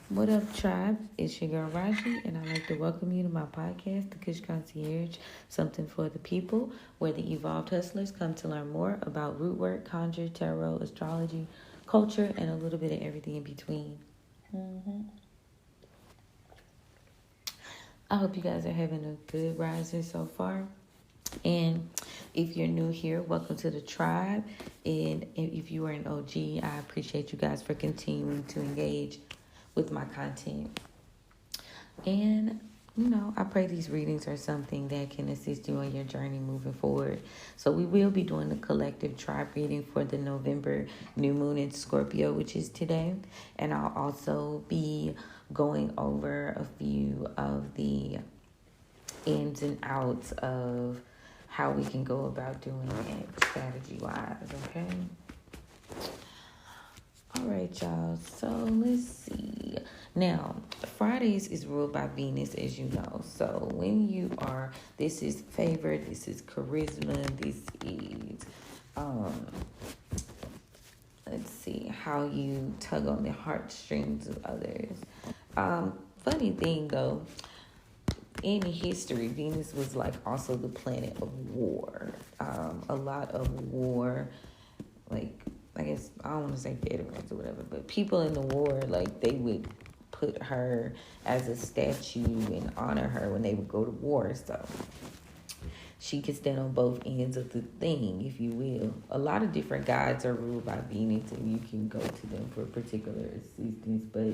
What up, tribe? It's your girl Raji, and I'd like to welcome you to my podcast, The Cush Concierge, something for the people, where the evolved hustlers come to learn more about root work, conjure, tarot, astrology, culture, and a little bit of everything in between. I hope you guys are having a good rising so far. And if you're new here, welcome to the tribe. And if you are an OG, I appreciate you guys for continuing to engage with my content. And, I pray these readings are something that can assist you on your journey moving forward. So we will be doing the collective tribe reading for the November new moon in Scorpio, which is today. And I'll also be going over a few of the ins and outs of how we can go about doing it strategy-wise, okay? All right, y'all. So let's see. Now, Fridays is ruled by Venus, as you know. So when this is favor, this is charisma, this is, let's see, how you tug on the heartstrings of others. Funny thing, though, in history, Venus was like also the planet of war. A lot of war, like, I guess, I don't want to say veterans or whatever, but people in the war, like, they would put her as a statue and honor her when they would go to war. So she could stand on both ends of the thing, if you will. A lot of different gods are ruled by Venus, and you can go to them for particular assistance, but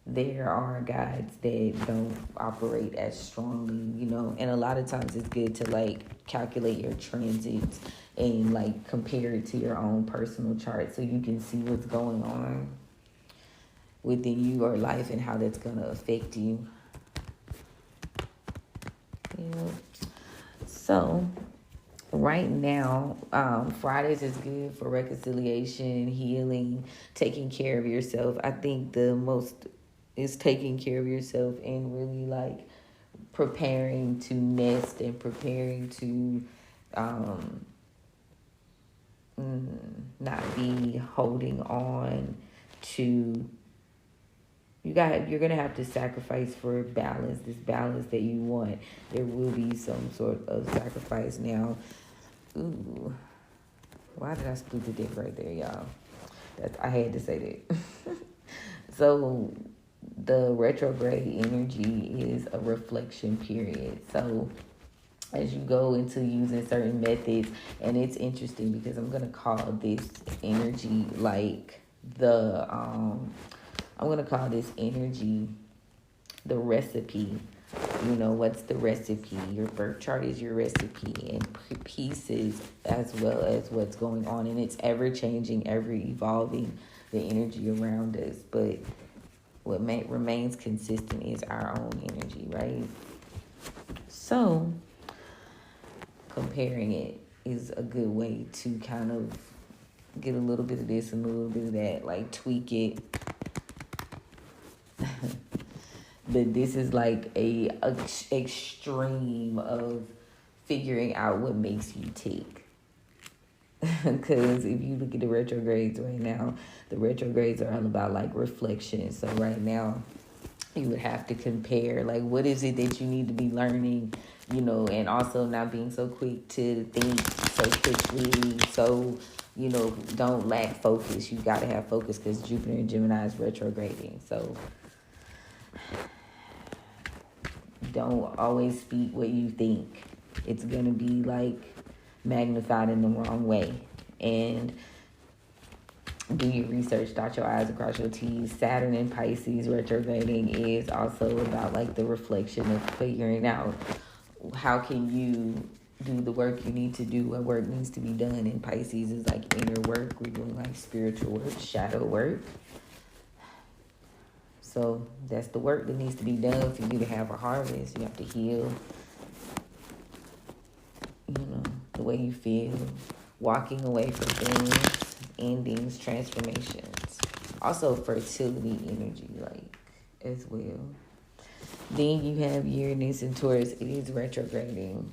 there are gods that don't operate as strongly, and a lot of times it's good to like calculate your transits and like compare it to your own personal chart so you can see what's going on within your life and how that's going to affect you. So right now, Fridays is good for reconciliation, healing, taking care of yourself. I think the most is taking care of yourself and really like preparing to nest and preparing to not be holding on to. You're gonna have to sacrifice for balance, this balance that you want. There will be some sort of sacrifice now. Ooh, why did I split the deck right there, y'all? I had to say that. So the retrograde energy is a reflection period. So as you go into using certain methods, and it's interesting because I'm going to call this energy like I'm going to call this energy the recipe. What's the recipe? Your birth chart is your recipe, and pieces as well as what's going on. And it's ever changing, ever evolving, the energy around us. But what remains consistent is our own energy, right? So comparing it is a good way to kind of get a little bit of this and a little bit of that, like tweak it. But this is like a extreme of figuring out what makes you tick. Because if you look at the retrogrades right now, the retrogrades are all about like reflection. So right now, you would have to compare like what is it that you need to be learning, and also not being so quick to think so quickly. So, don't lack focus. You got to have focus because Jupiter and Gemini is retrograding. So don't always speak what you think. It's going to be like magnified in the wrong way. And do your research, dot your I's, across your T's. Saturn in Pisces retrograding is also about like the reflection of figuring out how can you do the work you need to do, what work needs to be done. In Pisces is like inner work. We're doing like spiritual work, shadow work. So that's the work that needs to be done for you to have a harvest. You have to heal, the way you feel, walking away from things, endings, transformations. Also fertility energy, like, as well. Then you have Uranus and Taurus. It is retrograding.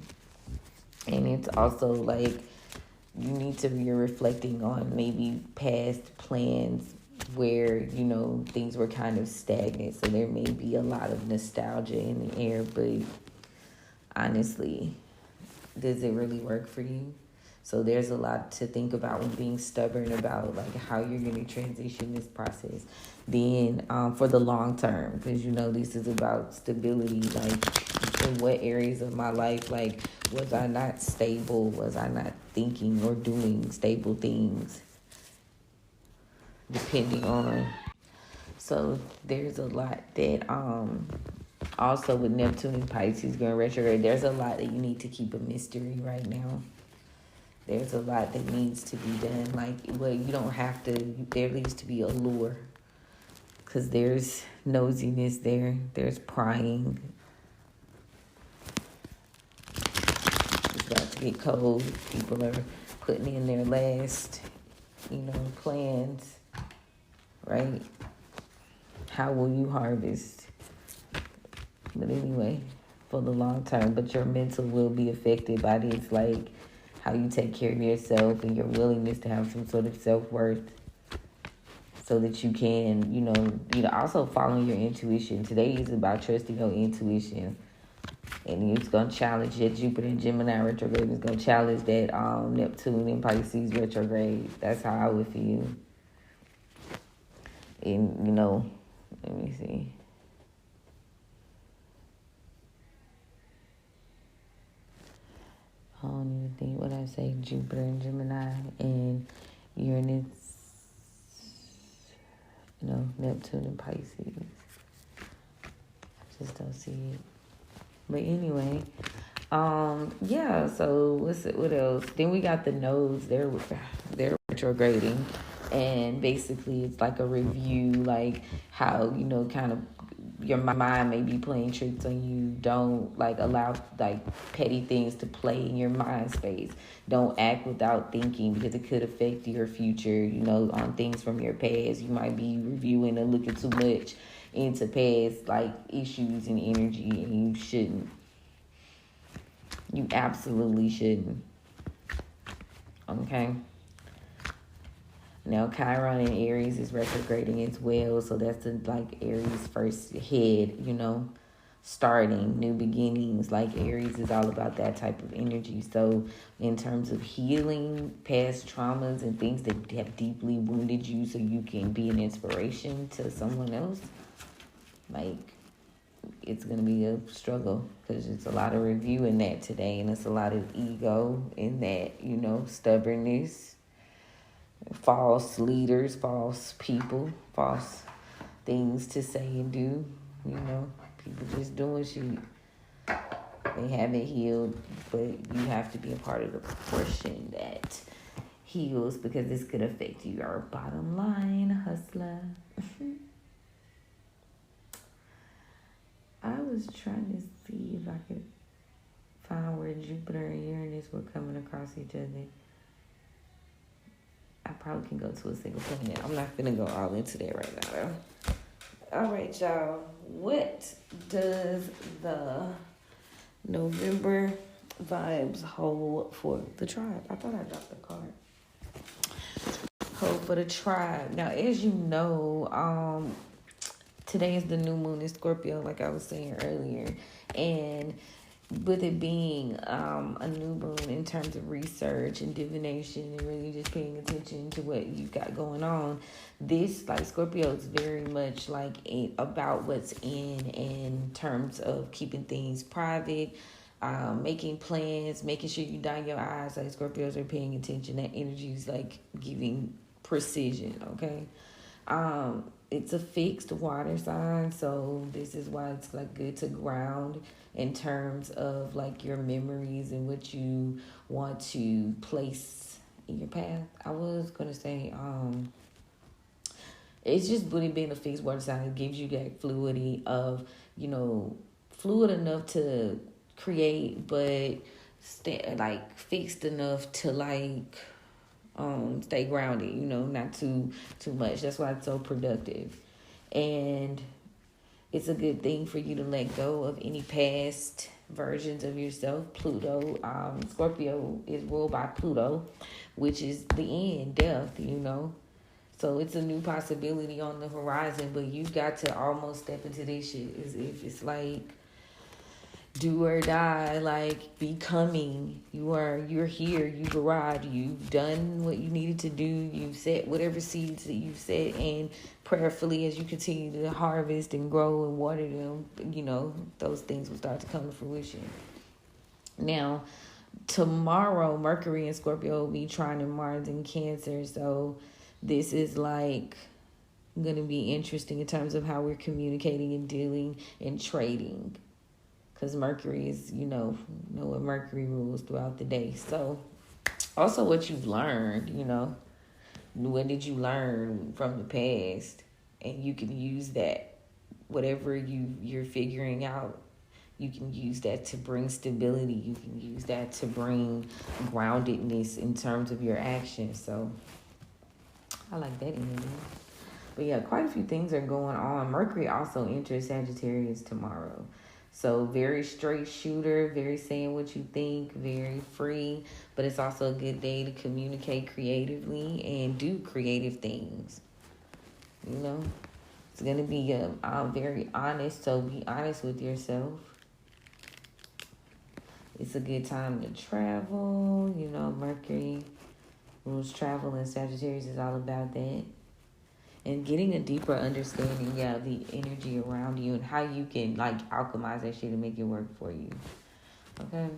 And it's also like you're reflecting on maybe past plans, where, you know, things were kind of stagnant. So there may be a lot of nostalgia in the air, but honestly, does it really work for you? So there's a lot to think about when being stubborn about like how you're going to transition this process. Then for the long term, because you know this is about stability. Like in what areas of my life, like was I not stable? Was I not thinking or doing stable things? Depending on. So there's a lot that also with Neptune and Pisces going retrograde, there's a lot that you need to keep a mystery right now. There's a lot that needs to be done. Like, well, you don't have to, there needs to be a lure. Because there's nosiness there. There's prying. It's about to get cold. People are putting in their last, you know, plans. Right? How will you harvest? But anyway, for the long term. But your mental will be affected by this, like, how you take care of yourself and your willingness to have some sort of self-worth so that you can, you know, also following your intuition. Today is about trusting your intuition. And it's going to challenge that Jupiter and Gemini retrograde. It's going to challenge that Neptune and Pisces retrograde. That's how I would feel. And, you know, let me see. I don't even think what I say. Jupiter and Gemini and Uranus, you know, Neptune and Pisces. I just don't see it. But anyway, yeah. So what else? Then we got the nodes. They're retrograding, and basically it's like a review, like how, you know, kind of your mind may be playing tricks on you. Don't like allow like petty things to play in your mind space. Don't act without thinking, because it could affect your future, you know, on things from your past. You might be reviewing and looking too much into past like issues and energy, and you shouldn't. You absolutely shouldn't. Okay. Now, Chiron in Aries is retrograding as well. So that's the, like, Aries first head, you know, starting, new beginnings. Like, Aries is all about that type of energy. So in terms of healing past traumas and things that have deeply wounded you so you can be an inspiration to someone else, like, it's going to be a struggle, because it's a lot of review in that today. And it's a lot of ego in that, you know, stubbornness. False leaders, false people, false things to say and do. You know, people just doing shit. They haven't healed, but you have to be a part of the portion that heals, because this could affect your bottom line, hustler. I was trying to see if I could find where Jupiter and Uranus were coming across each other. I probably can go to a single planet. I'm not going to go all into that right now, though. All right, y'all. What does the November vibes hold for the tribe? I thought I dropped the card. Hold for the tribe. Now, as you know, today is the new moon in Scorpio, like I was saying earlier. And with it being a new moon in terms of research and divination and really just paying attention to what you've got going on, this, like, Scorpio is very much like about what's in terms of keeping things private, making plans, making sure you dot your I's. Like, Scorpios are paying attention. That energy is like giving precision, okay? It's a fixed water sign, so this is why it's like good to ground in terms of like your memories and what you want to place in your path. I was gonna say, it's just really being a fixed water sign. It gives you that fluidity of, you know, fluid enough to create, but like fixed enough to like stay grounded, you know, not too much. That's why it's so productive. And it's a good thing for you to let go of any past versions of yourself. Pluto, Scorpio is ruled by Pluto, which is the end, death, you know. So it's a new possibility on the horizon, but you got to almost step into this shit as if it's like do or die, like becoming. You're here, you've arrived, you've done what you needed to do, you've set whatever seeds that you've set, and prayerfully as you continue to harvest and grow and water them, those things will start to come to fruition. Now, tomorrow, Mercury and Scorpio will be trining Mars in Cancer, so this is like going to be interesting in terms of how we're communicating and dealing and trading. Because Mercury is, know what Mercury rules throughout the day. So, also what you've learned, what did you learn from the past? And you can use that, whatever you're figuring out, you can use that to bring stability. You can use that to bring groundedness in terms of your actions. So, I like that energy. But yeah, quite a few things are going on. Mercury also enters Sagittarius tomorrow. So very straight shooter, very saying what you think, very free. But it's also a good day to communicate creatively and do creative things. It's going to be very honest. So be honest with yourself. It's a good time to travel. Mercury rules travel, and Sagittarius is all about that. And getting a deeper understanding, the energy around you and how you can alchemize that shit and make it work for you. Okay,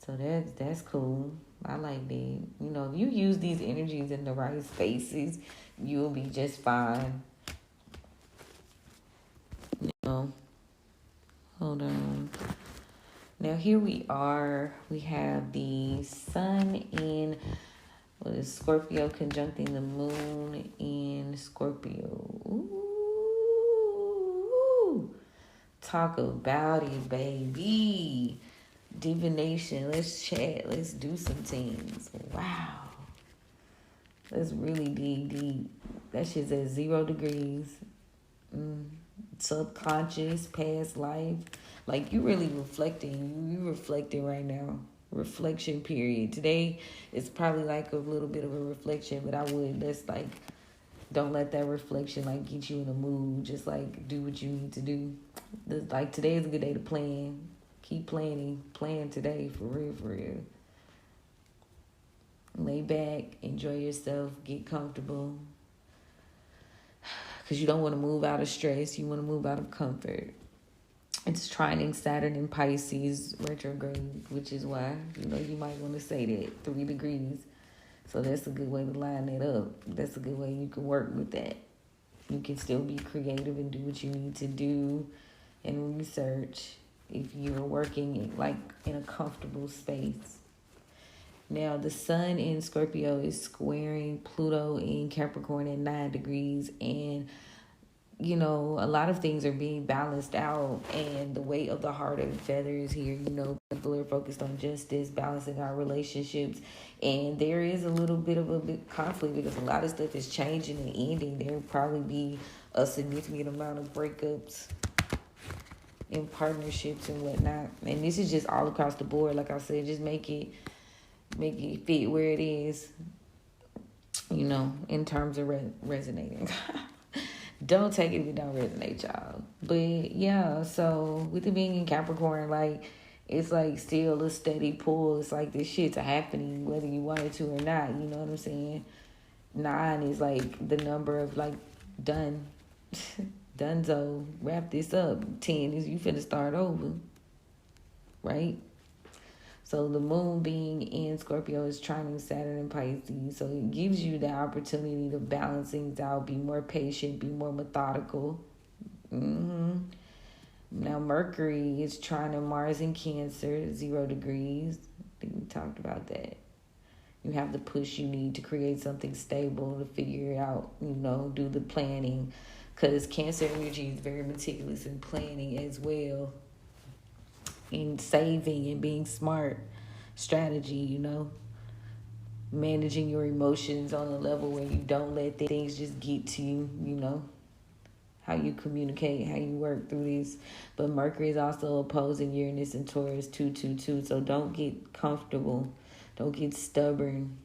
so that's cool. I like that. If you use these energies in the right spaces, you'll be just fine. Hold on. Now here we are. We have the sun in Scorpio conjuncting the moon in Scorpio. Ooh. Talk about it, baby. Divination. Let's chat. Let's do some things. Wow. Let's really dig deep. That shit's at 0 degrees. Subconscious, past life. You really reflecting. You reflecting right now. Reflection period. Today is probably a little bit of a reflection, but don't let that reflection get you in a mood. Just do what you need to do. Today is a good day to plan. Keep planning. Plan today for real. Lay back, enjoy yourself, get comfortable. Because you don't want to move out of stress. You want to move out of comfort. It's trining Saturn in Pisces retrograde, which is why, you might want to say that, 3 degrees. So that's a good way to line it up. That's a good way you can work with that. You can still be creative and do what you need to do and research if you're working in a comfortable space. Now, the sun in Scorpio is squaring Pluto in Capricorn at 9 degrees, and a lot of things are being balanced out, and the weight of the heart and feathers here. People are focused on justice, balancing our relationships, and there is a little bit of a big conflict because a lot of stuff is changing and ending. There will probably be a significant amount of breakups in partnerships and whatnot, and this is just all across the board. Like I said, just make it fit where it is, in terms of resonating. Don't take it if it don't resonate, y'all. But yeah, so with it being in Capricorn, it's still a steady pull. It's this shit's happening whether you want it to or not. You know what I'm saying? 9 is the number of done. Dunzo, wrap this up. 10 is you finna start over. Right? So the moon being in Scorpio is trining Saturn and Pisces. So it gives you the opportunity to balance things out, be more patient, be more methodical. Now Mercury is trining Mars in Cancer, 0 degrees. I think we talked about that. You have the push you need to create something stable, to figure it out, do the planning. Because Cancer energy is very meticulous in planning as well. In saving and being smart, strategy, managing your emotions on a level where you don't let things just get to you, how you communicate, how you work through this. But Mercury is also opposing Uranus and Taurus 222, so don't get comfortable, don't get stubborn.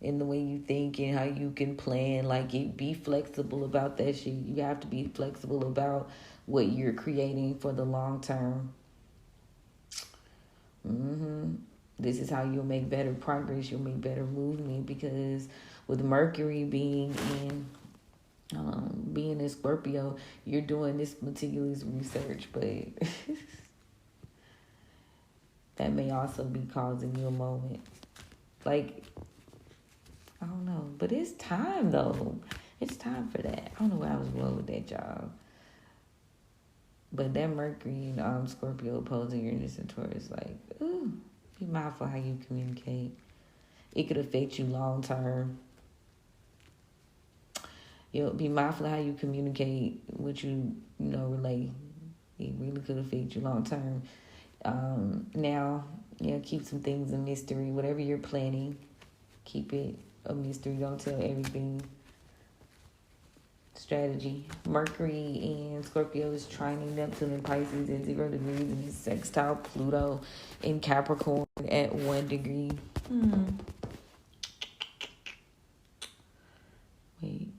in the way you think and how you can plan. Like, be flexible about that shit. You have to be flexible about what you're creating for the long term. This is how you'll make better progress. You'll make better movement, because with Mercury being in Scorpio, you're doing this meticulous research, but that may also be causing you a moment. Like, I don't know, but it's time though. It's time for that. I don't know where I was going with that, y'all. But that Mercury and Scorpio opposing Uranus and Taurus, like, ooh, be mindful how you communicate. It could affect you long term. Be mindful of how you communicate, what you relay. It really could affect you long term. Now, keep some things a mystery. Whatever you're planning, keep it a mystery. Don't tell everything. Strategy. Mercury and Scorpio is trining Neptune in Pisces at 0 degrees, and it's sextile Pluto in Capricorn at 1 degree. Wait.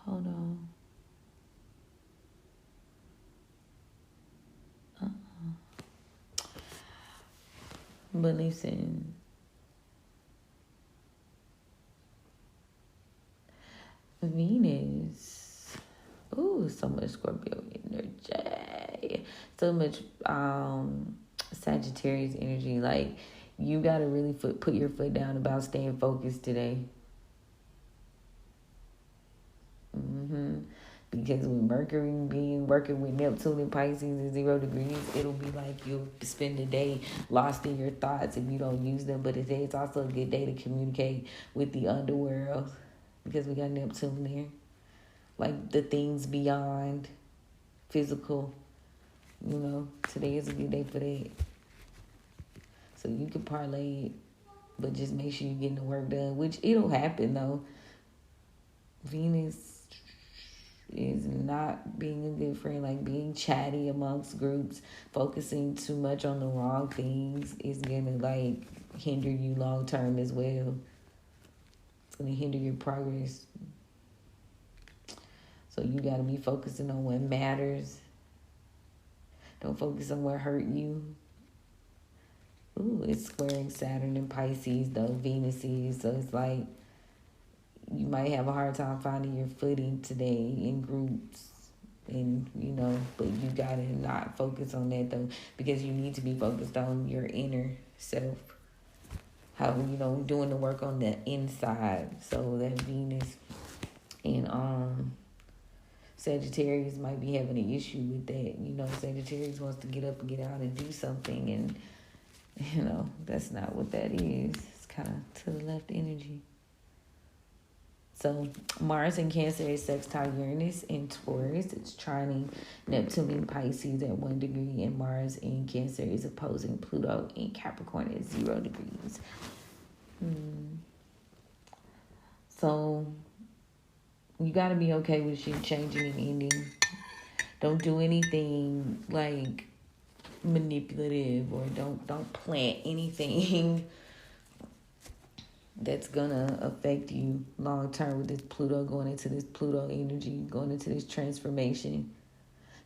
Hold on. But listen, Venus. Ooh, so much Scorpio energy. So much Sagittarius energy. Like, you gotta really put your foot down about staying focused today. Because with Mercury working with Neptune and Pisces at 0 degrees, it'll be like you'll spend the day lost in your thoughts if you don't use them. But today it's also a good day to communicate with the underworld, because we got Neptune there. Like, the things beyond physical. Today is a good day for that. So you can parlay it, but just make sure you're getting the work done, which it'll happen though. Venus is not being a good friend, like being chatty amongst groups, focusing too much on the wrong things is gonna like hinder you long term as well. It's gonna hinder your progress. So you gotta be focusing on what matters. Don't focus on what hurt you. Ooh, it's squaring Saturn and Pisces though, Venus is, so it's like you might have a hard time finding your footing today in groups, and but you gotta not focus on that though, because you need to be focused on your inner self, how doing the work on the inside. So that Venus and Sagittarius might be having an issue with that. Sagittarius wants to get up and get out and do something, and that's not what that is. It's kind of to the left energy. So Mars in Cancer is sextile Uranus in Taurus. It's trining Neptune in Pisces at 1 degree, and Mars in Cancer is opposing Pluto in Capricorn at 0 degrees. So you got to be okay with shit changing and ending. Don't do anything like manipulative, or don't plant anything that's gonna affect you long term with this Pluto, going into this Pluto energy, going into this transformation.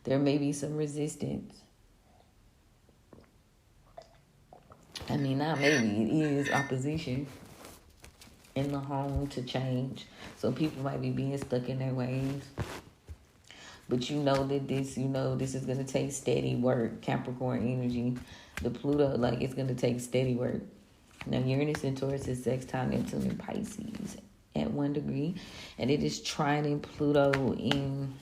There may be some resistance. I mean, not maybe, it is opposition in the home to change. So people might be being stuck in their ways. But that this is going to take steady work. Capricorn energy. The Pluto, it's going to take steady work. Now, Uranus in Taurus is sextile Neptune in Pisces at 1 degree. And it is trining Pluto in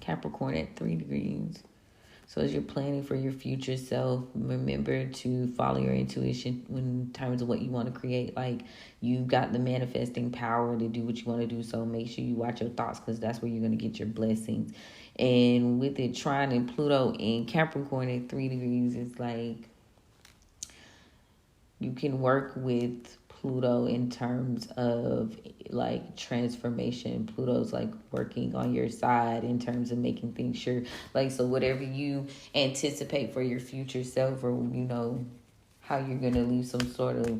Capricorn at 3 degrees. So as you're planning for your future self, remember to follow your intuition in terms of what you want to create. Like, you've got the manifesting power to do what you want to do. So make sure you watch your thoughts, because that's where you're going to get your blessings. And with it trining Pluto in Capricorn at 3 degrees, it's like you can work with Pluto in terms of transformation. Pluto's working on your side in terms of making things sure. So whatever you anticipate for your future self, or how you're gonna leave some sort of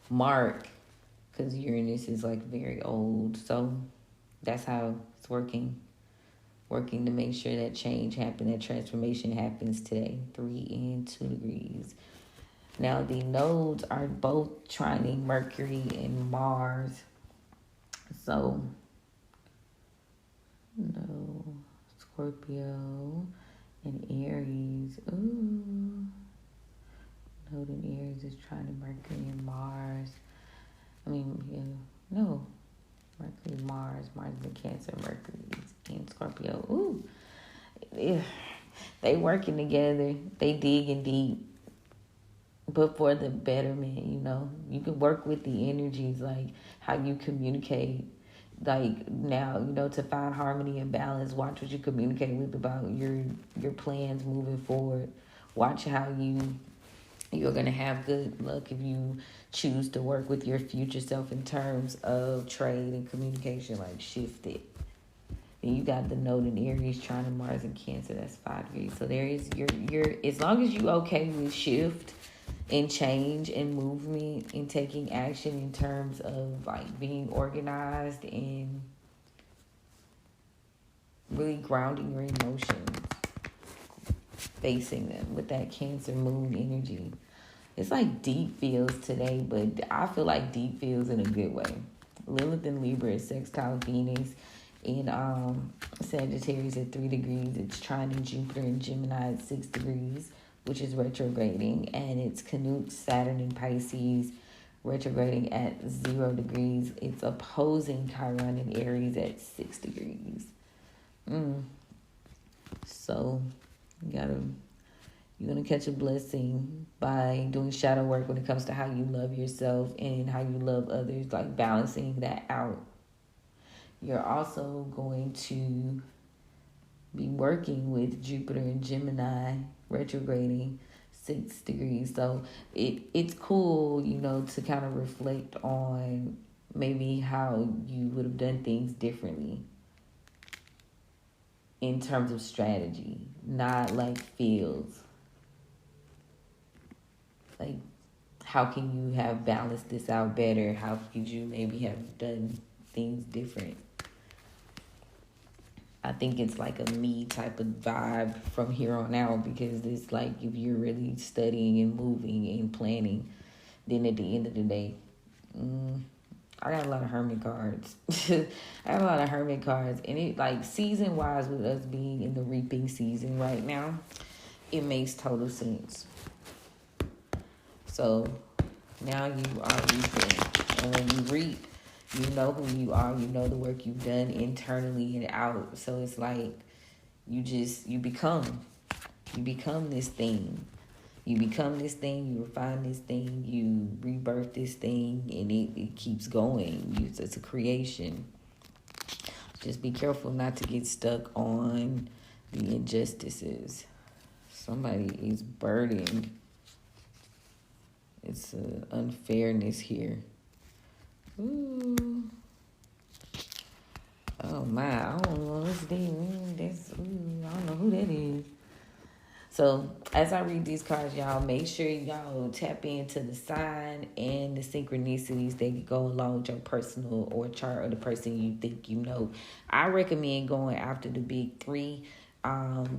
mark, because Uranus is like very old. So that's how it's working to make sure that change happens, that transformation happens today. 3 and 2 degrees. Now the nodes are both trining Mercury and Mars. So no, Scorpio and Aries. Ooh. Node in Aries is trining Mercury and Mars. No. Mercury, Mars is in Cancer, Mercury is in Scorpio. Ooh. Yeah. They working together. They digging deep. But for the betterment, you can work with the energies, like how you communicate. Like now, to find harmony and balance, watch what you communicate with about your plans moving forward. Watch how you're going to have good luck if you choose to work with your future self in terms of trade and communication, like shift it. And you got the node in Aries trying to Mars and Cancer, that's 5 degrees. So there is your as long as you okay with shift and change and movement and taking action in terms of like being organized and really grounding your emotions, facing them with that Cancer moon energy. It's like deep feels today, but I feel like deep feels in a good way. Lilith in Libra is sextile Venus in Sagittarius at 3 degrees. It's trining Jupiter in Gemini at 6 degrees, which is retrograding, and it's Canute Saturn in Pisces, retrograding at 0 degrees. It's opposing Chiron in Aries at 6 degrees. So you're gonna catch a blessing by doing shadow work when it comes to how you love yourself and how you love others, like balancing that out. You're also going to be working with Jupiter and Gemini retrograding 6 degrees. So it's cool, to kind of reflect on maybe how you would have done things differently in terms of strategy, not like feels. Like, how can you have balanced this out better? How could you maybe have done things different? I think it's like a me type of vibe from here on out, because it's like if you're really studying and moving and planning, then at the end of the day, I got a lot of hermit cards. And it, like, season wise, with us being in the reaping season right now, it makes total sense. So now you are reaping, and when you reap, you know who you are, you know the work you've done internally and out. So it's like you become this thing. You become this thing, you refine this thing, you rebirth this thing, and it keeps going. It's a creation. Just be careful not to get stuck on the injustices. Somebody is burdened. It's an unfairness here. Ooh. Oh my, I don't know what's I don't know who that is. So as I read these cards, y'all, make sure y'all tap into the sign and the synchronicities that go along with your personal or chart or the person you think you know. I recommend going after the big 3,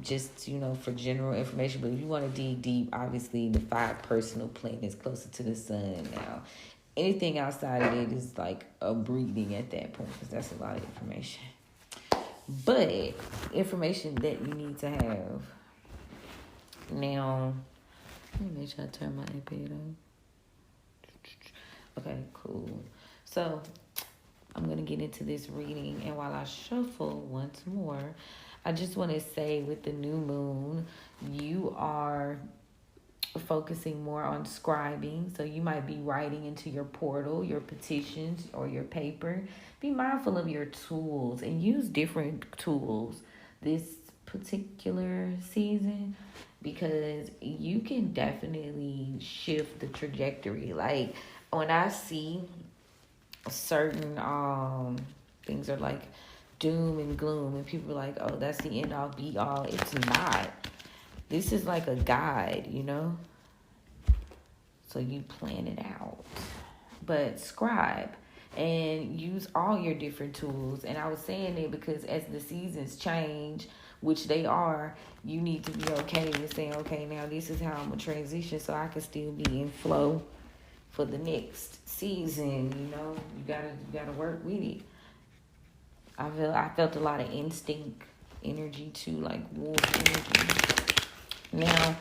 just, for general information. But if you want to dig deep, obviously the 5 personal planets closer to the sun now. Anything outside of it is like a breathing at that point, because that's a lot of information. But information that you need to have. Now, let me make sure I turn my iPad on. Okay, cool. So, I'm going to get into this reading. And while I shuffle once more, I just want to say with the new moon, you are focusing more on scribing. So you might be writing into your portal, your petitions, or your paper. Be mindful of your tools and use different tools this particular season, because you can definitely shift the trajectory. Like when I see certain things are like doom and gloom, and people are like, oh, that's the end all be all. It's not. This is like a guide, so you plan it out. But scribe, and use all your different tools. And I was saying it because as the seasons change, which they are, you need to be okay with saying, okay, now this is how I'm going to transition so I can still be in flow for the next season. You gotta work with it. I felt a lot of instinct energy too, like wolf energy. Now,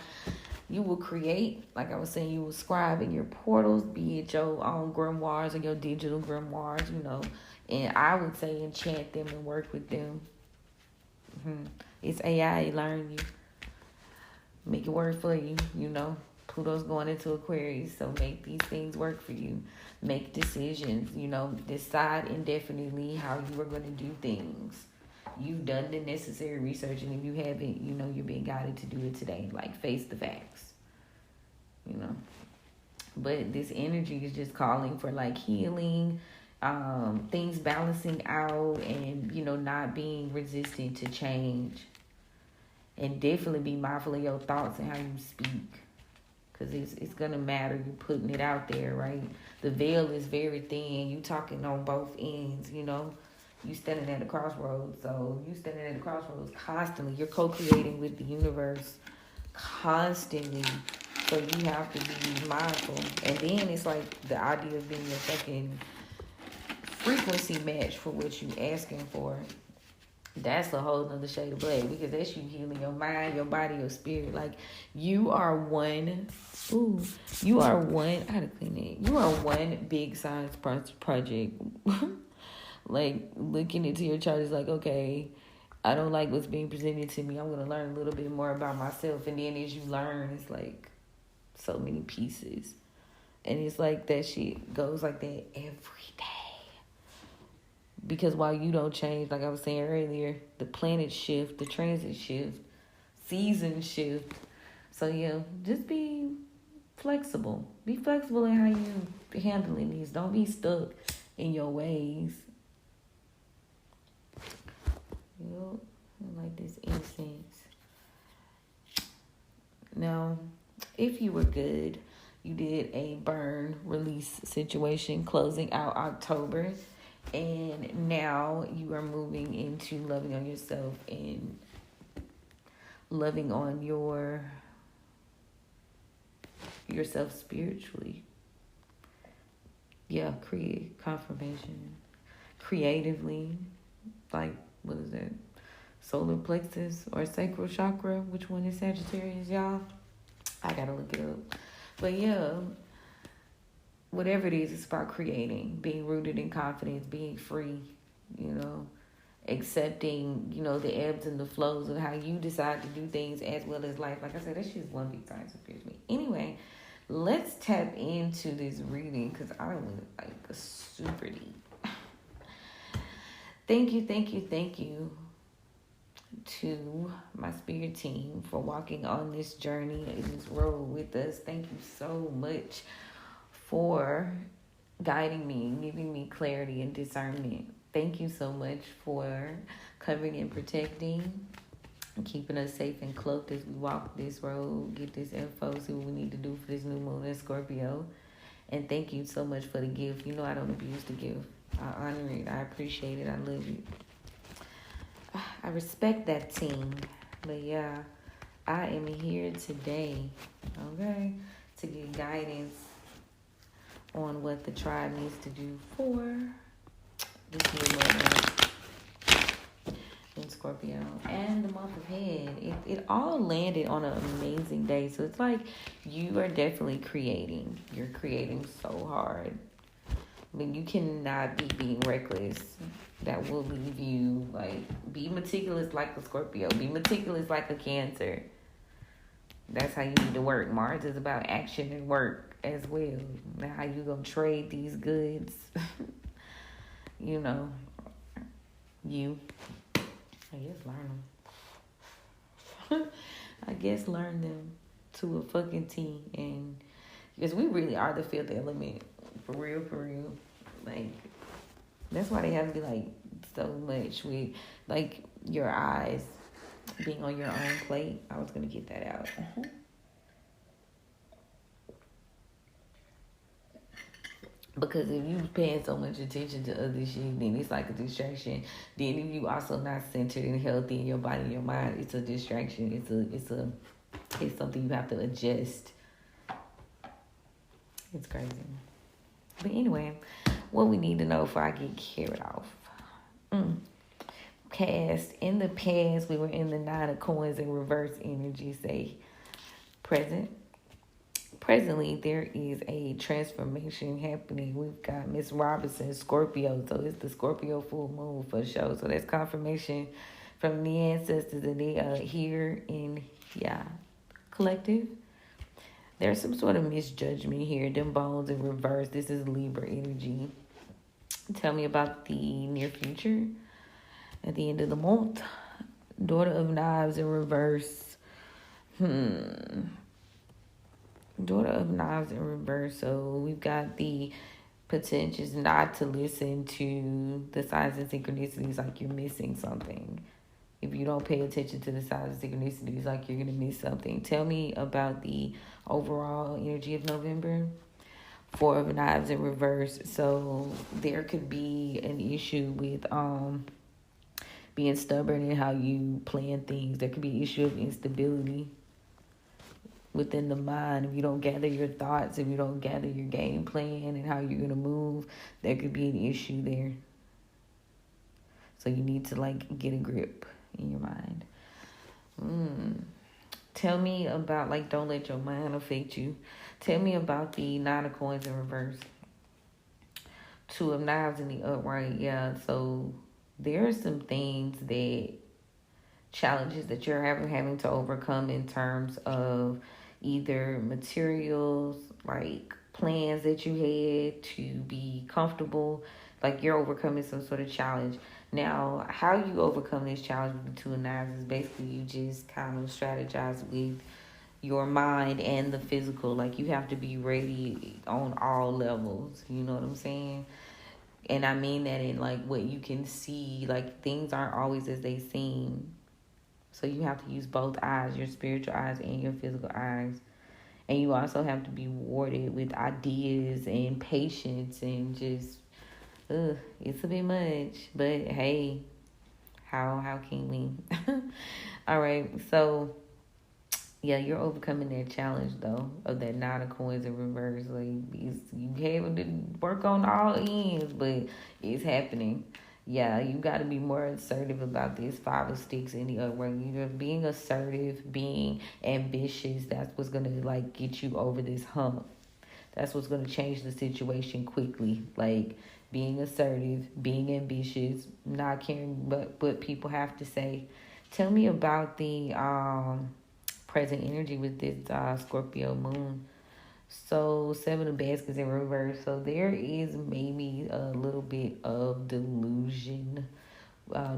you will create, like I was saying, you will scribe in your portals, be it your own grimoires or your digital grimoires, and I would say enchant them and work with them. It's AI, learn you. Make it work for you, Pluto's going into Aquarius, so make these things work for you. Make decisions, decide indefinitely how you are going to do things. You've done the necessary research, and if you haven't, you're being guided to do it today. Like, face the facts, But this energy is just calling for, like, healing, things balancing out, and, not being resistant to change. And definitely be mindful of your thoughts and how you speak. Because it's going to matter. You're putting it out there, right? The veil is very thin. You talking on both ends, You standing at a crossroads. So you standing at a crossroads constantly. You're co-creating with the universe constantly. So you have to be mindful. And then it's like the idea of being a fucking frequency match for what you asking for. That's a whole nother shade of black, because that's you healing your mind, your body, your spirit. Like, you are one. I gotta clean it. You are one big science project. Like, looking into your chart is like, okay, I don't like what's being presented to me. I'm going to learn a little bit more about myself. And then as you learn, it's like so many pieces. And it's like that shit goes like that every day. Because while you don't change, like I was saying earlier, the planet shift, the transit shift, season shift. So, yeah, just be flexible. Be flexible in how you handling these. Don't be stuck in your ways. I like this incense. Now, if you were good, you did a burn release situation closing out October. And now you are moving into loving on yourself and loving on yourself spiritually. Yeah, create confirmation. Creatively, like, what is that? Solar plexus or sacral chakra? Which one is Sagittarius, y'all? I gotta look it up. But yeah, whatever it is, it's about creating, being rooted in confidence, being free, accepting, the ebbs and the flows of how you decide to do things, as well as life. Like I said, that's just one big time surprise me. Anyway, let's tap into this reading, because I went like a super deep. Thank you to my spirit team for walking on this journey, this road with us. Thank you so much for guiding me, giving me clarity and discernment. Thank you so much for covering and protecting and keeping us safe and cloaked as we walk this road, get this info, see what we need to do for this new moon in Scorpio. And thank you so much for the gift. I don't abuse the gift. I honor it. I appreciate it. I love it. I respect that team. But yeah, I am here today, okay, to get guidance on what the tribe needs to do for this new month in Scorpio and the month ahead. It all landed on an amazing day. So it's like you are definitely creating. You're creating so hard. But you cannot be being reckless. That will leave you, like, be meticulous like a Scorpio. Be meticulous like a Cancer. That's how you need to work. Mars is about action and work as well. Now, how you gonna trade these goods? I guess learn them to a fucking T. And because we really are the fifth element. For real. Like, that's why they have to be, like, so much with, like, your eyes being on your own plate. I was going to get that out. Because if you paying so much attention to other shit, then it's like a distraction. Then if you also not centered and healthy in your body and your mind, it's a distraction. It's something you have to adjust. It's crazy. But anyway, what we need to know before I get carried off. Past. In the past, we were in the 9 of coins in reverse energy. Say present. Presently, there is a transformation happening. We've got Miss Robinson, Scorpio. So it's the Scorpio full moon for sure. So that's confirmation from the ancestors that they are here in, collective. There's some sort of misjudgment here. Them bones in reverse. This is Libra energy. Tell me about the near future. At the end of the month, Daughter of Knives in reverse. Daughter of Knives in reverse. So we've got the potentials not to listen to the signs and synchronicities like you're missing something. If you don't pay attention to the signs and synchronicities, like you're going to miss something. Tell me about the overall energy of November. 4 of Knives in reverse. So there could be an issue with being stubborn in how you plan things. There could be an issue of instability within the mind. If you don't gather your thoughts, if you don't gather your game plan and how you're going to move, there could be an issue there. So you need to get a grip in your mind. Tell me about, don't let your mind affect you. Tell me about the 9 of coins in reverse. 2 of Knives in the upright. Yeah, so there are some challenges that you're having to overcome in terms of either materials, like plans that you had to be comfortable, like you're overcoming some sort of challenge. Now, how you overcome this challenge with the 2 of Knives is basically you just kind of strategize with your mind and the physical. Like you have to be ready on all levels. You know what I'm saying? And I mean that in what you can see. Like things aren't always as they seem. So you have to use both eyes, your spiritual eyes and your physical eyes. And you also have to be warded with ideas and patience and just, it's a bit much. But hey, how can we? All right, so yeah, you're overcoming that challenge though of that 9 of coins in reverse. You having to work on all ends, but it's happening. Yeah, you got to be more assertive about this 5 of sticks in the upright. You're being assertive, being ambitious. That's what's gonna get you over this hump. That's what's gonna change the situation quickly. Being assertive, being ambitious, not caring but what people have to say. Tell me about the present energy with this Scorpio moon. So 7 of baskets in reverse. So there is maybe a little bit of delusion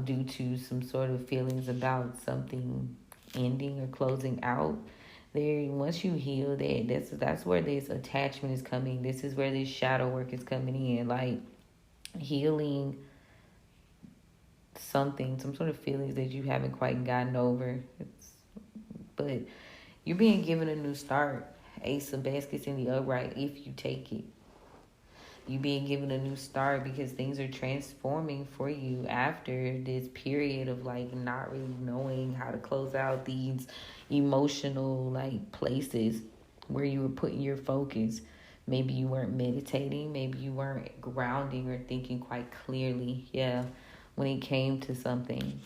due to some sort of feelings about something ending or closing out. There, once you heal that's where this attachment is coming. This is where this shadow work is coming in. Healing something, some sort of feelings that you haven't quite gotten over. But you're being given a new start. Ace of baskets in the upright if you take it. You being given a new start because things are transforming for you after this period of not really knowing how to close out these emotional places where you were putting your focus. Maybe you weren't meditating, maybe you weren't grounding or thinking quite clearly, when it came to something.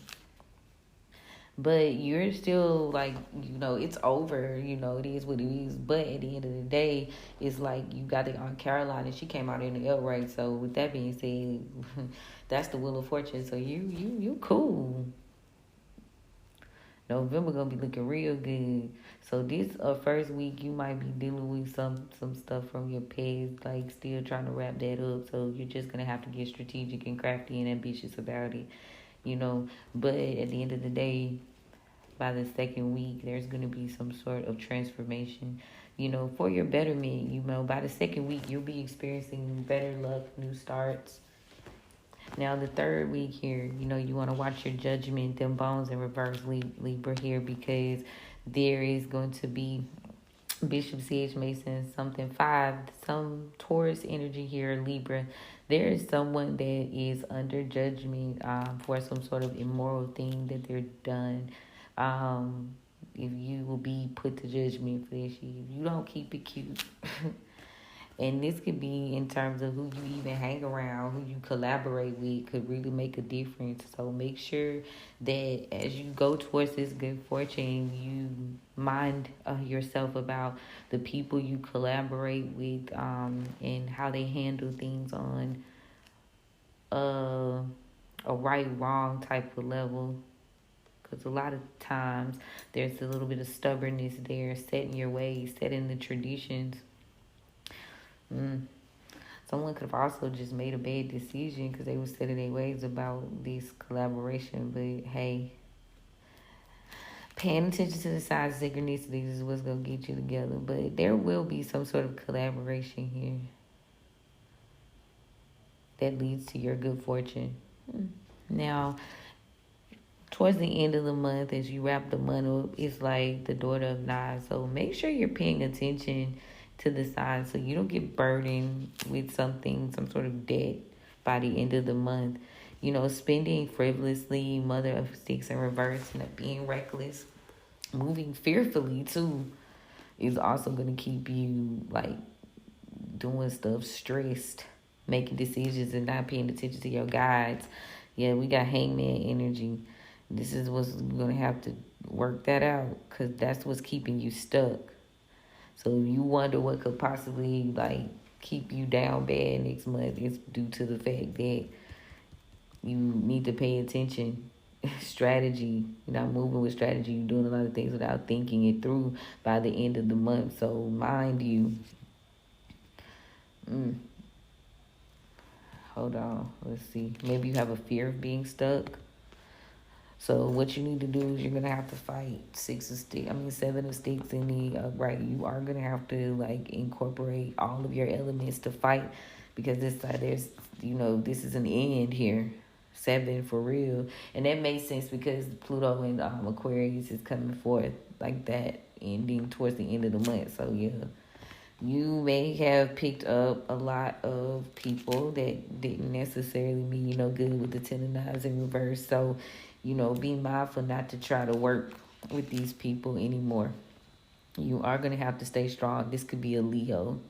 But you're still it's over, it is what it is. But at the end of the day, it's you got the Aunt Caroline and she came out in the upright. So with that being said, that's the Wheel of Fortune. So you cool. November gonna be looking real good. So this first week you might be dealing with some stuff from your past, still trying to wrap that up. So you're just gonna have to get strategic and crafty and ambitious about it. But at the end of the day, by the second week, there's going to be some sort of transformation, for your betterment. By the second week, you'll be experiencing better luck, new starts. Now, the third week here, you want to watch your judgment, them bones in reverse, Libra here, because there is going to be Bishop C.H. Mason, something 5, some Taurus energy here, Libra. There is someone that is under judgment for some sort of immoral thing that they're done. If you will be put to judgment for this, if you don't keep it cute. And this could be in terms of who you even hang around, who you collaborate with, could really make a difference. So make sure that as you go towards this good fortune, you mind yourself about the people you collaborate with, and how they handle things on a right-wrong type of level. Because a lot of times there's a little bit of stubbornness there, setting your ways, setting the traditions. Someone could have also just made a bad decision because they were set in their ways about this collaboration. But hey, paying attention to the signs of synchronicities is what's going to get you together. But there will be some sort of collaboration here that leads to your good fortune. Now, towards the end of the month, as you wrap the month up, it's like the Daughter of Knives. So make sure you're paying attention to the signs so you don't get burdened with something, some sort of debt by the end of the month. You know, spending frivolously, Mother of Sticks in reverse, and being reckless, moving fearfully too, is also going to keep you like doing stuff stressed, making decisions and not paying attention to your guides. Yeah, we got Hangman energy. This is what's going to have to work that out because that's what's keeping you stuck. So if you wonder what could possibly like keep you down bad next month, it's due to the fact that you need to pay attention. Strategy. You're not moving with strategy. You're doing a lot of things without thinking it through by the end of the month. So mind you. Hold on. Let's see. Maybe you have a fear of being stuck. So what you need to do is you're going to have to fight 7 of sticks in the upright. You are going to have to like incorporate all of your elements to fight because this side there's, this is an end here. 7 for real. And that makes sense because Pluto in Aquarius is coming forth like that, ending towards the end of the month. So yeah, you may have picked up a lot of people that didn't necessarily mean, good with the 10 of Knives in reverse. So, be mindful not to try to work with these people anymore. You are going to have to stay strong. This could be a Leo.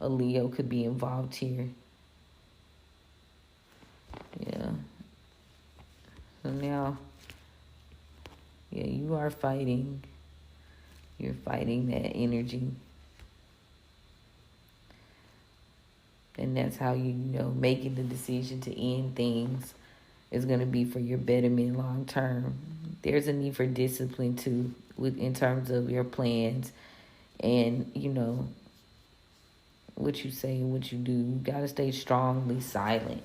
A Leo could be involved here. Yeah. So now, you are fighting. You're fighting that energy. And that's how making the decision to end things is going to be for your betterment long term. There's a need for discipline too, in terms of your plans and, what you say and what you do. You got to stay strongly silent.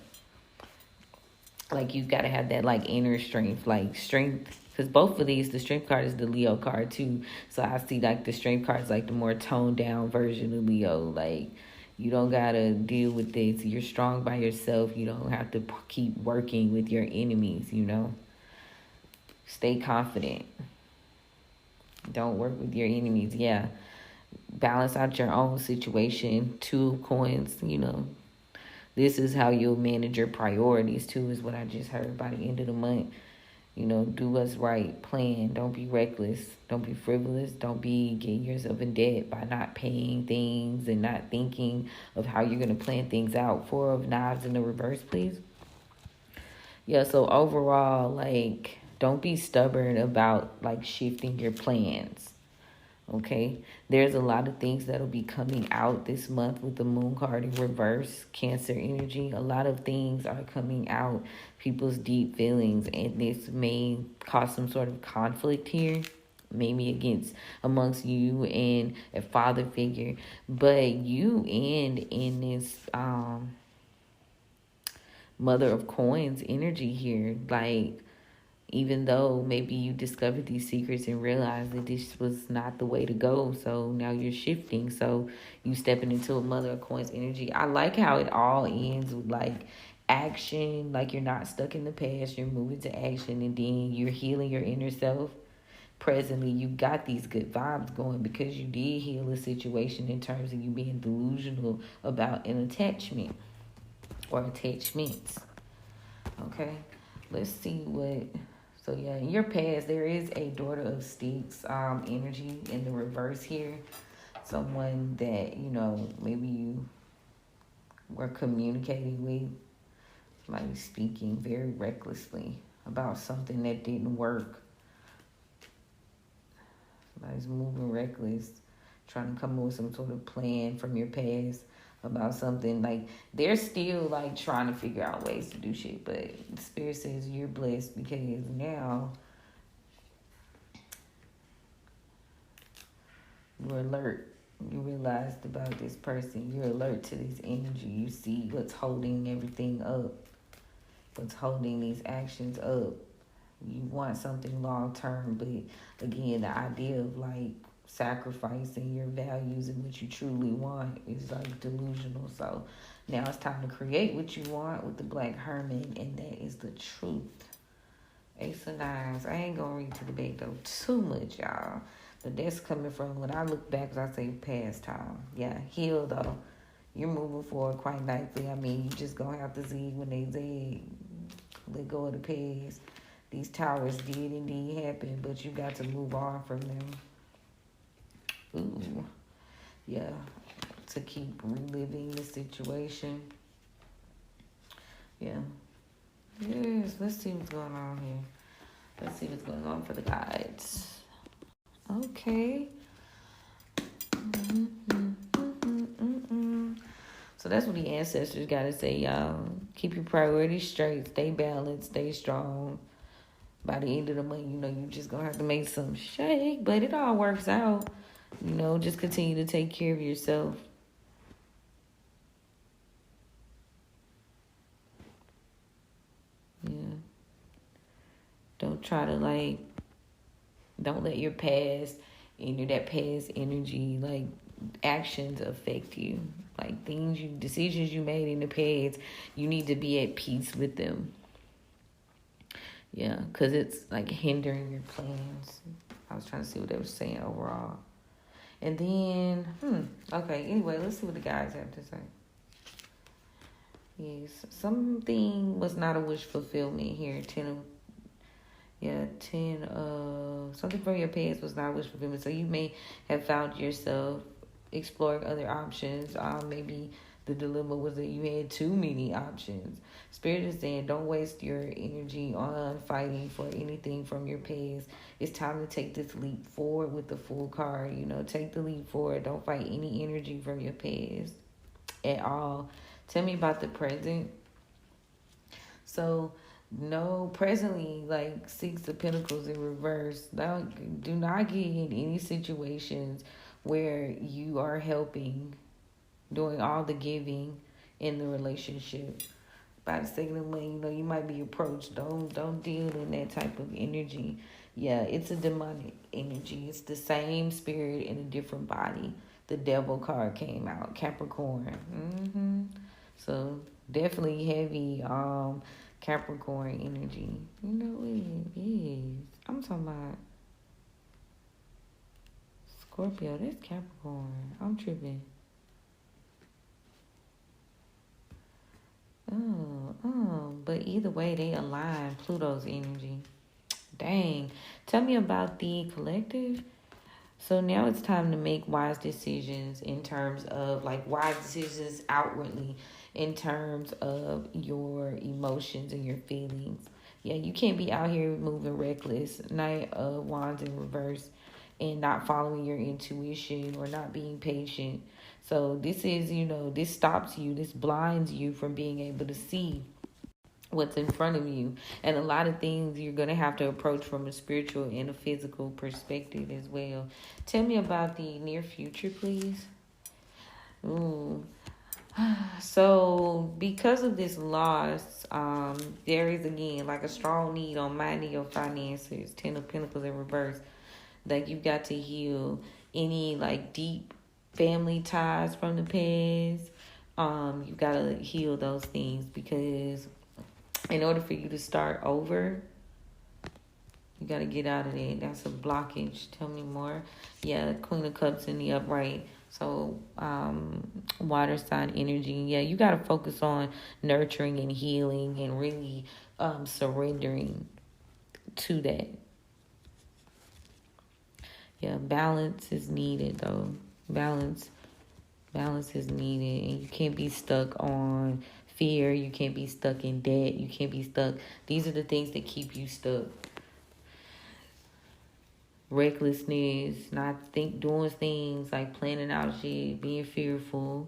Like, you got to have that, inner strength, strength. Because both of these, the strength card is the Leo card too. So I see, the strength card is, the more toned down version of Leo. You don't got to deal with this. You're strong by yourself. You don't have to keep working with your enemies, Stay confident. Don't work with your enemies. Yeah. Balance out your own situation. 2 of coins, This is how you'll manage your priorities, too, is what I just heard by the end of the month. Do what's right. Plan. Don't be reckless. Don't be frivolous. Don't be getting yourself in debt by not paying things and not thinking of how you're going to plan things out. 4 of Knives in the reverse, please. Yeah, so overall, don't be stubborn about, shifting your plans. Okay, there's a lot of things that'll be coming out this month with the Moon card in reverse, Cancer energy. A lot of things are coming out, people's deep feelings, and this may cause some sort of conflict here, maybe amongst you and a father figure. But you end in this Mother of Coins energy here, even though maybe you discovered these secrets and realized that this was not the way to go. So now you're shifting. So you stepping into a Mother of Coins energy. I like how it all ends with action. You're not stuck in the past. You're moving to action, and then you're healing your inner self. presently you got these good vibes going because you did heal a situation in terms of you being delusional about an attachment or attachments. Okay, let's see what. So yeah, in your past there is a Daughter of Sticks energy in the reverse here. Someone that maybe you were communicating with, like speaking very recklessly about something that didn't work. Somebody's moving reckless, trying to come up with some sort of plan from your past about something. Like, they're still like trying to figure out ways to do shit, but the Spirit says you're blessed because now you're alert. You realized about this person. You're alert to this energy. You see what's holding everything up, what's holding these actions up. You want something long term, but again, the idea of like sacrificing your values and what you truly want is like delusional. So now it's time to create what you want with the Black Hermit, and that is the truth. Ace of Nines. I ain't gonna read to the back though too much, y'all. But that's coming from when I look back, I say past time. Yeah, heal though. You're moving forward quite nicely. I mean, you just gonna have to see when they say let go of the past. These towers did indeed happen, but you got to move on from them. Ooh, yeah, to keep reliving the situation. Yeah. Yes, let's see what's going on here. Let's see what's going on for the guides. Okay. So that's what the ancestors got to say, y'all. Keep your priorities straight. Stay balanced. Stay strong. By the end of the month, you just going to have to make some shake. But it all works out. Just continue to take care of yourself. Yeah. Don't try to, don't let your past and that past energy, actions affect you. Like decisions you made in the past, you need to be at peace with them. Yeah, because it's hindering your plans. I was trying to see what they were saying overall. And then, okay, anyway, let's see what the guys have to say. Yes, something was not a wish fulfillment here. Something from your past was not a wish fulfillment. So you may have found yourself exploring other options. Maybe the dilemma was that you had too many options. Spirit is saying don't waste your energy on fighting for anything from your past. It's time to take this leap forward with the Fool card. Take the leap forward. Don't fight any energy from your past at all. Tell me about the present. So, no, presently, 6 of Pentacles in reverse. Do not get in any situations where you are helping, doing all the giving in the relationship. By the second of money, you might be approached. Don't deal in that type of energy. Yeah, it's a demonic energy. It's the same spirit in a different body. The Devil card came out, Capricorn. So definitely heavy Capricorn energy. It is. I'm talking about Scorpio. That's Capricorn. I'm tripping. But either way, they align. Pluto's energy. Dang. Tell me about the collective. So now it's time to make wise decisions in terms of wise decisions outwardly in terms of your emotions and your feelings. Yeah, you can't be out here moving reckless. Knight of Wands in reverse and not following your intuition or not being patient. So this is, this stops you. This blinds you from being able to see what's in front of you. And a lot of things you're going to have to approach from a spiritual and a physical perspective as well. Tell me about the near future, please. Ooh. So because of this loss, there is again a strong need on minding your finances. 10 of Pentacles in reverse. You've got to heal any deep family ties from the past. You've got to heal those things because in order for you to start over, You got to get out of there. That's a blockage. Tell me more. Yeah, Queen of Cups in the upright. So, water sign energy. Yeah, you got to focus on nurturing and healing and really surrendering to that. Yeah, balance is needed though. Balance is needed, and you can't be stuck on fear. You can't be stuck in debt. You can't be stuck. These are the things that keep you stuck. Recklessness, doing things like planning out shit, being fearful,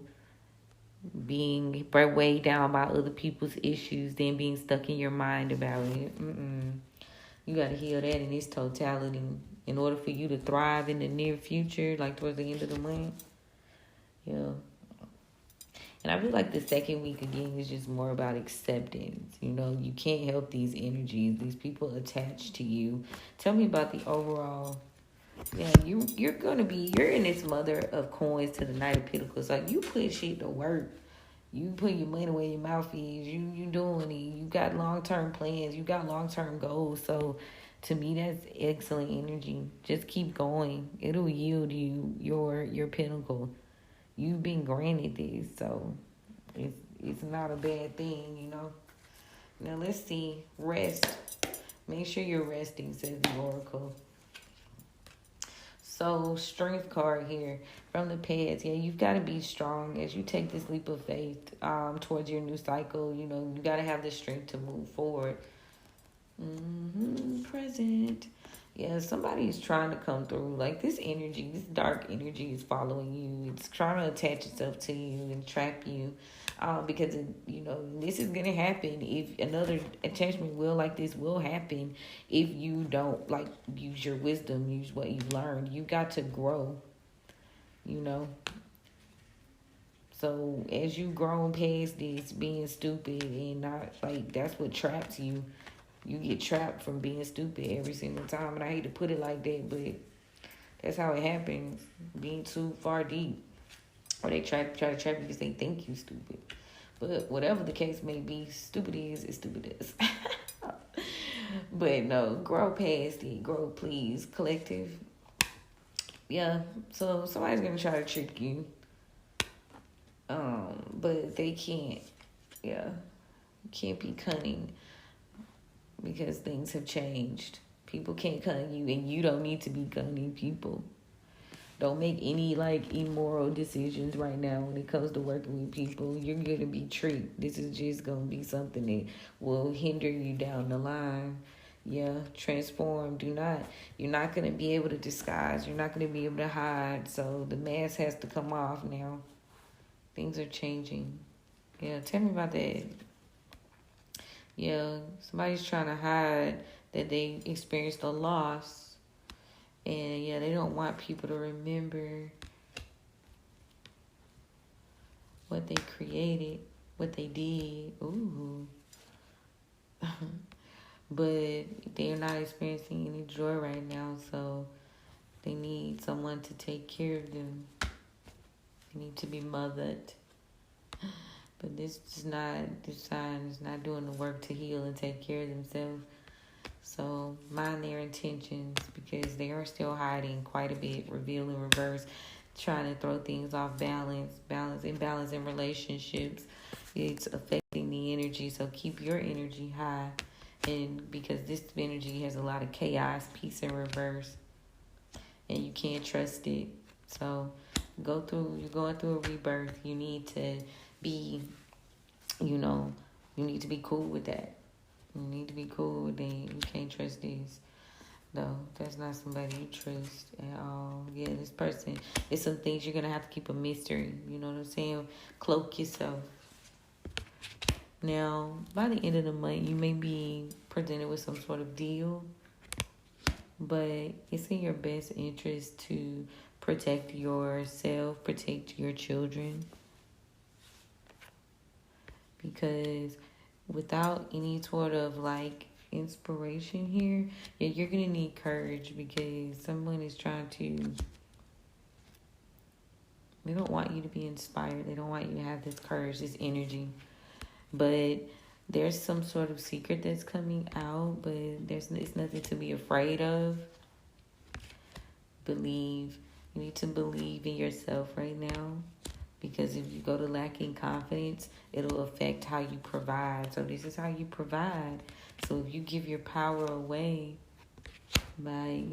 being weighed down by other people's issues, then being stuck in your mind about it. You got to heal that in its totality in order for you to thrive in the near future, like towards the end of the month. Yeah. And I feel like the second week again is just more about acceptance. You know, you can't help these energies, these people attached to you. Tell me about the overall. Yeah, you're in this mother of coins to the Knight of Pentacles. Like, you put shit to work. You put your money where your mouth is. You doing it. You got long-term plans. You got long-term goals. So to me, that's excellent energy. Just keep going. It'll yield you your pinnacle. You've been granted this, so it's not a bad thing, you know. Now let's see. Rest. Make sure you're resting, says the Oracle. So, strength card here from the past. Yeah, you've got to be strong as you take this leap of faith towards your new cycle. You know, you got to have the strength to move forward. Present. Yeah, somebody is trying to come through. Like, this energy, this dark energy is following you. It's trying to attach itself to you and trap you. Because, this is going to happen. If another attachment like this will happen if you don't, like, use your wisdom, use what you've learned. You got to grow, you know. So, as you grown past this, being stupid and not, like, that's what traps you. You get trapped from being stupid every single time. And I hate to put it like that, but that's how it happens. Being too far deep. Or they try to trap you because they think you stupid. But whatever the case may be, stupid is stupid is. But no, grow past it. Grow, please. Collective. Yeah, so somebody's going to try to trick you. But they can't. Yeah. You can't be cunning. Because things have changed. People can't cunning you, and you don't need to be cunning people. Don't make any, immoral decisions right now when it comes to working with people. You're going to be tricked. This is just going to be something that will hinder you down the line. Yeah, transform. You're not going to be able to disguise. You're not going to be able to hide. So the mask has to come off now. Things are changing. Yeah, tell me about that. Yeah, somebody's trying to hide that they experienced a loss. And, yeah, they don't want people to remember what they created, what they did. Ooh. But they're not experiencing any joy right now, so they need someone to take care of them. They need to be mothered. But this sign is not doing the work to heal and take care of themselves. So mind their intentions, because they are still hiding quite a bit, reveal in reverse, trying to throw things off balance, imbalance in relationships. It's affecting the energy, so keep your energy high. And because this energy has a lot of chaos, peace in reverse, and you can't trust it. So you're going through a rebirth. You need to be, you need to be cool with that. You need to be cool with that. You can't trust this. No, that's not somebody you trust at all. Yeah, this person, it's some things you're going to have to keep a mystery. You know what I'm saying? Cloak yourself. Now, by the end of the month, you may be presented with some sort of deal, but it's in your best interest to protect yourself, protect your children. Because without any sort of inspiration here, yeah, you're going to need courage, because someone is trying to, they don't want you to be inspired. They don't want you to have this courage, this energy. But There's some sort of secret that's coming out, but it's nothing to be afraid of. Believe. You need to believe in yourself right now. Because if you go to lacking confidence, it'll affect how you provide. So this is how you provide. So if you give your power away by,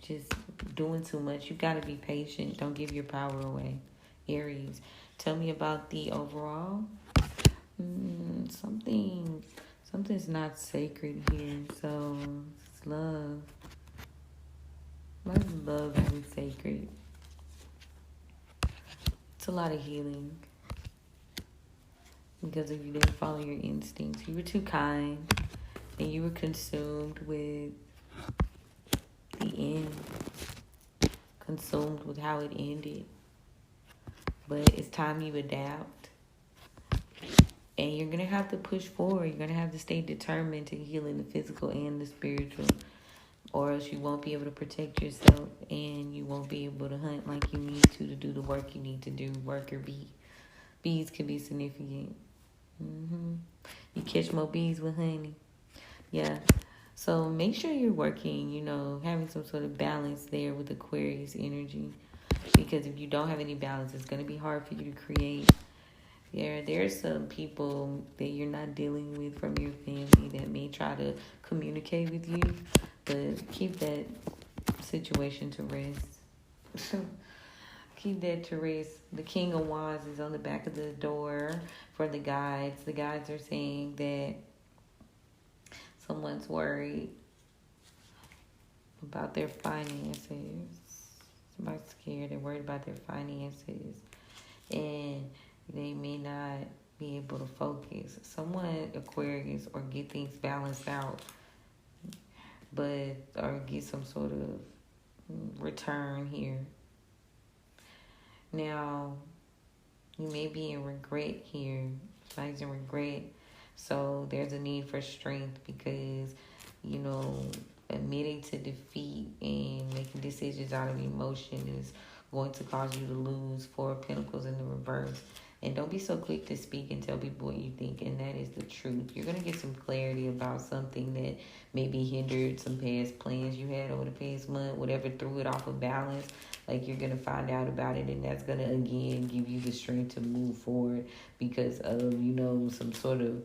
just doing too much, you got to be patient. Don't give your power away. Aries, tell me about the overall. Something's not sacred here. So it's love. Why is love isn't sacred? It's a lot of healing. Because if you didn't follow your instincts, you were too kind, and you were consumed with the end, consumed with how it ended. But it's time you adapt, and you're gonna have to push forward. You're gonna have to stay determined to heal in the physical and the spiritual, or else you won't be able to protect yourself, and you won't be able to hunt like you need to do the work you need to do. Work or bee. Bees can be significant. You catch more bees with honey. Yeah. So make sure you're working, having some sort of balance there with Aquarius energy. Because if you don't have any balance, it's going to be hard for you to create. There's some people that you're not dealing with from your family that may try to communicate with you. But keep that situation to rest. Keep that to rest. The King of Wands is on the back of the door for the guides. The guides are saying that someone's worried about their finances. Somebody's scared. They're worried about their finances. And they may not be able to focus. Someone, Aquarius, or get things balanced out. Or get some sort of return here. Now, you may be in regret here. Somebody's in regret. So there's a need for strength because, admitting to defeat and making decisions out of emotion is going to cause you to lose 4 of Pentacles in the reverse. And don't be so quick to speak and tell people what you think, and that is the truth. You're going to get some clarity about something that maybe hindered some past plans you had over the past month, whatever threw it off of balance. Like, you're going to find out about it, and that's going to, again, give you the strength to move forward because of, some sort of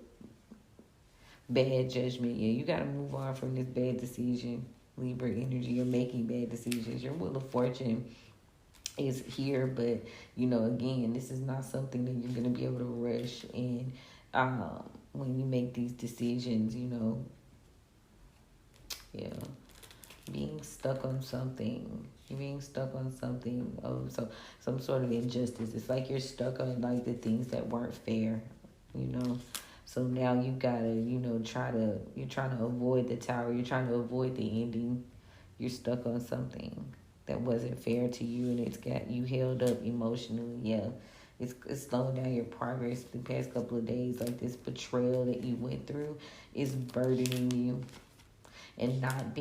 bad judgment. Yeah, you got to move on from this bad decision. Libra energy, you're making bad decisions. Your Wheel of Fortune is here, but again, this is not something that you're going to be able to rush. And when you make these decisions, being stuck on something. You're being stuck on something of some sort of injustice. It's like you're stuck on like the things that weren't fair, So now you gotta, you're trying to avoid the tower. You're trying to avoid the ending. You're stuck on something that wasn't fair to you, and it's got you held up emotionally. Yeah, it's slowing down your progress the past couple of days. Like, this betrayal that you went through is burdening you, and not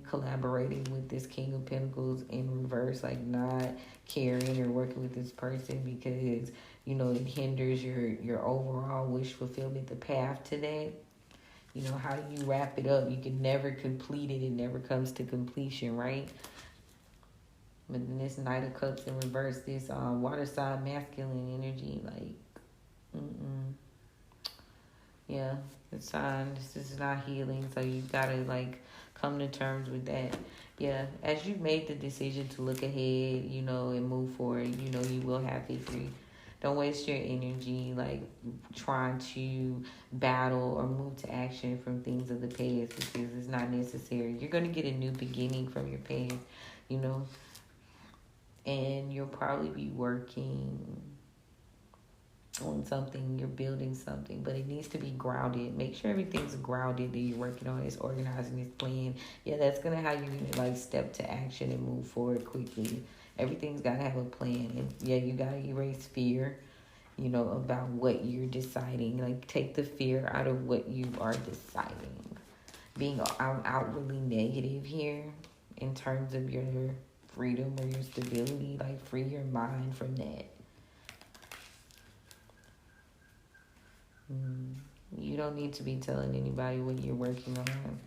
collaborating with this King of Pentacles in reverse, like not caring or working with this person because it hinders your overall wish fulfillment. The path to that. How do you wrap it up? You can never complete it. It never comes to completion, right? But then this Knight of Cups in reverse, this water sign masculine energy, like, yeah, it's sign. This is not healing, so you gotta come to terms with that. Yeah, as you made the decision to look ahead, and move forward, you will have victory. Don't waste your energy trying to battle or move to action from things of the past because it's not necessary. You're gonna get a new beginning from your past, and you'll probably be working on something, you're building something, but it needs to be grounded. Make sure everything's grounded that you're working on. It's organizing, this plan. Yeah, that's gonna how you step to action and move forward quickly. Everything's gotta have a plan, and yeah, you gotta erase fear, about what you're deciding. Take the fear out of what you are deciding. Being outwardly negative here in terms of your freedom or your stability, free your mind from that. You don't need to be telling anybody what you're working on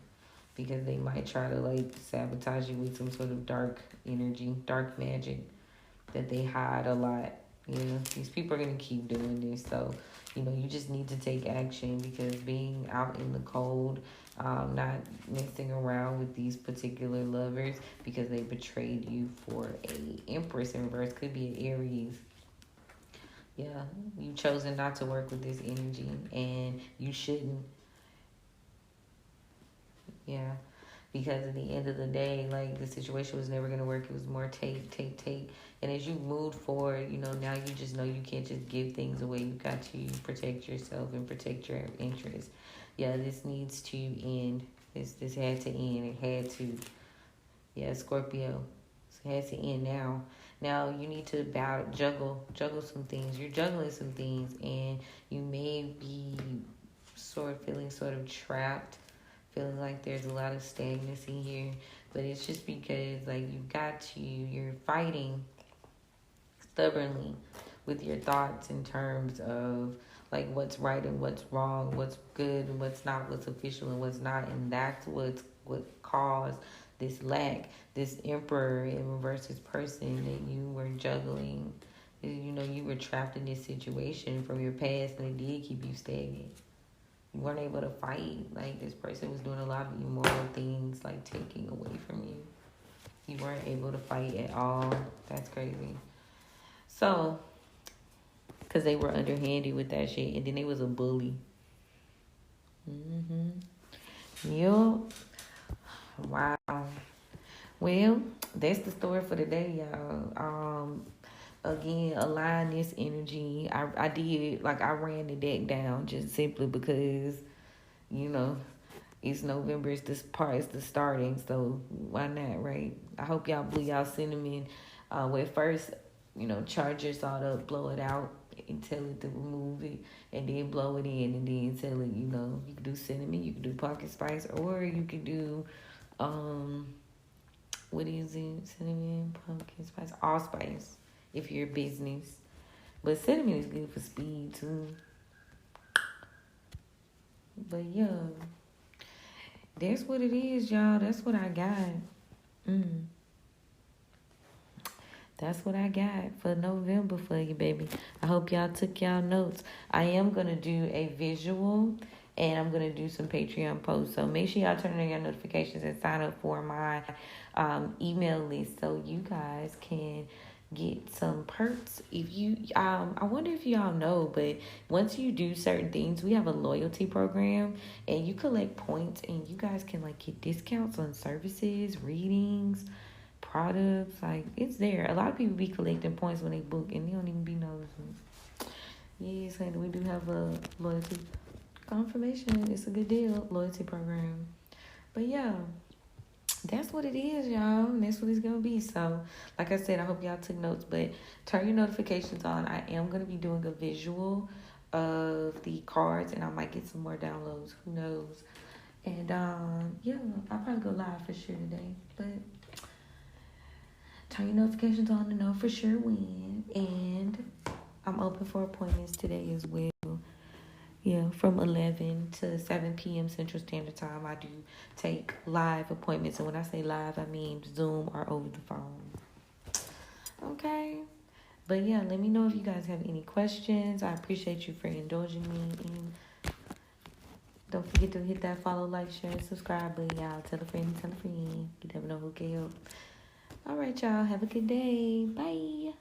because they might try to like sabotage you with some sort of dark energy, dark magic that they hide a lot. You know, these people are gonna keep doing this, so you just need to take action because being out in the cold, not messing around with these particular lovers because they betrayed you for a Empress in reverse, could be an Aries. Yeah, you chosen not to work with this energy, and you shouldn't. Yeah, because at the end of the day, like the situation was never gonna work. It was more take, take, take. And as you move forward, now you just know you can't just give things away. You got to protect yourself and protect your interests. Yeah, this needs to end. This had to end. It had to. Yeah, Scorpio. It has to end now. Now you need to juggle some things. You're juggling some things, and you may be feeling sort of trapped, feeling like there's a lot of stagnancy here. But it's just because like you're fighting stubbornly with your thoughts in terms of like what's right and what's wrong, what's good and what's not, what's official and what's not, and that's what caused this lack, this emperor in reverse, this person that you were juggling. You were trapped in this situation from your past, and it did keep you stagnant. You weren't able to fight. Like this person was doing a lot of immoral things, like taking away from you. You weren't able to fight at all. That's crazy. So, because they were underhanded with that shit, and then they was a bully. Yup. Wow. Well, that's the story for today, y'all. Again, align this energy. I did, like, I ran the deck down just simply because, it's November, it's the starting, so why not, right? I hope y'all blew y'all cinnamon. First, charge your salt up, blow it out, and tell it to remove it, and then blow it in, and then tell it, you can do cinnamon, you can do pumpkin spice, or you can do, what is it? Cinnamon, pumpkin spice, allspice, if you're a business. But cinnamon is good for speed, too. But, yeah. That's what it is, y'all. That's what I got. That's what I got for November for you, baby. I hope y'all took y'all notes. I am going to do a visual, and I'm going to do some Patreon posts. So make sure y'all turn on your notifications and sign up for my email list so you guys can get some perks. If you I wonder if y'all know, but once you do certain things, we have a loyalty program, and you collect points, and you guys can like get discounts on services, readings, products. Like, it's there. A lot of people be collecting points when they book, and they don't even be noticing. Yes, honey, we do have a loyalty confirmation. It's a good deal, loyalty program. But yeah, that's what it is, y'all. And that's what it's going to be. So, like I said, I hope y'all took notes. But turn your notifications on. I am going to be doing a visual of the cards, and I might get some more downloads. Who knows? And, yeah, I'll probably go live for sure today. But turn your notifications on to know for sure when. And I'm open for appointments today as well. Yeah, from 11 to 7 p.m. Central Standard Time, I do take live appointments. And when I say live, I mean Zoom or over the phone. Okay. But yeah, let me know if you guys have any questions. I appreciate you for indulging me. And don't forget to hit that follow, like, share, and subscribe. But y'all, tell a friend, tell a friend. You never know who can help. All right, y'all. Have a good day. Bye.